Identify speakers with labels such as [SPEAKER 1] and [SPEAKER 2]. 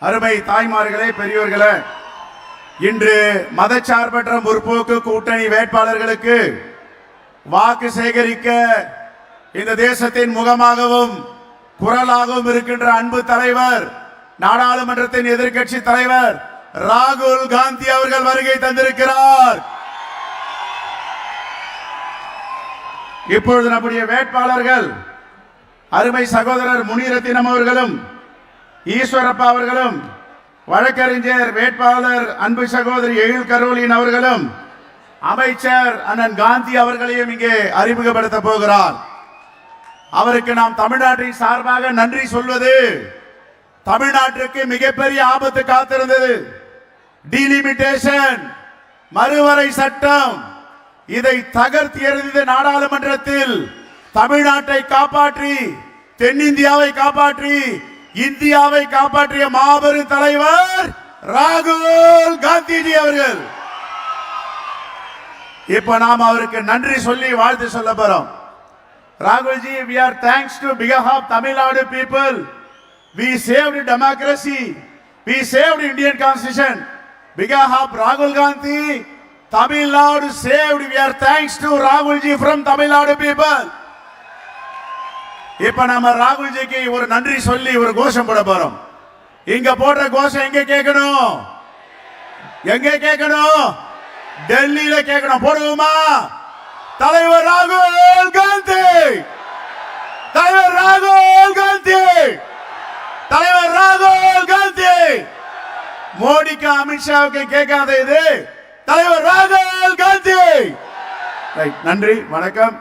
[SPEAKER 1] அருமை தாய்மார்களே, பெரியோர்களே, இன்று மதச்சார்பற்ற முற்போக்கு கூட்டணி வேட்பாளர்களுக்கு வாக்கு சேகரிக்க இந்த தேசத்தின் முகமாகவும் குரலாகவும் இருக்கின்ற அன்பு தலைவர், நாடாளுமன்றத்தின் எதிர்க்கட்சி தலைவர் ராகுல் காந்தி அவர்கள் வருகை தந்திருக்கிறார். இப்பொழுது நம்முடைய வேட்பாளர்கள் அருமை சகோதரர் முனிரத்தினம் அவர்களும், ஈஸ்வரப்பா அவர்களும், வழக்கறிஞர் வேட்பாளர் அன்பு சகோதரி எழில் கரோலின் அவர்களும், அமைச்சர் அண்ணன் காந்தி அவர்களையும் இங்கே அறிமுகப்படுத்த போகிறார். அவருக்கு நாம் தமிழ்நாட்டின் சார்பாக நன்றி சொல்வது, தமிழ்நாட்டிற்கு மிகப்பெரிய ஆபத்து காத்திருந்தது. டீலிமிட்டேஷன், மறுவரை சட்டம், இதை தகர்த்து எறிந்த நாடாளுமன்றத்தில் தமிழ்நாட்டை காப்பாற்றி, தென்னிந்தியாவை காப்பாற்றி, இந்தியாவை காப்பாற்றிய மாபெரும் தலைவர் ராகுல் காந்திஜி அவர்கள். இப்ப நாம் அவருக்கு நன்றி சொல்லி வாழ்த்து சொல்ல போறோம். ராகுல்ஜி, we are thanks to behalf of Tamil Nadu people. We saved democracy. We saved Indian constitution. Behalf of Rahul Gandhi, Tamil Nadu saved. We are thanks to Rahulji from Tamil Nadu people. இப்ப நம்ம ராகுல்ஜிக்கு ஒரு நன்றி சொல்லி ஒரு கோஷம் போட போறோம். இங்க போடுற கோஷம் எங்க கேட்கணும்? எங்க கேட்கணும்? டெல்லியில கேட்கணும். போடுவோமா? தலைவர் ராகுல் காந்தி, தலைவர் ராகுல் காந்தி, தலைவர் ராகுல் காந்தி. மோடிக்கு அமித்ஷாவுக்கு கேட்காத இது தலைவர் ராகுல் காந்தி. நன்றி, வணக்கம்.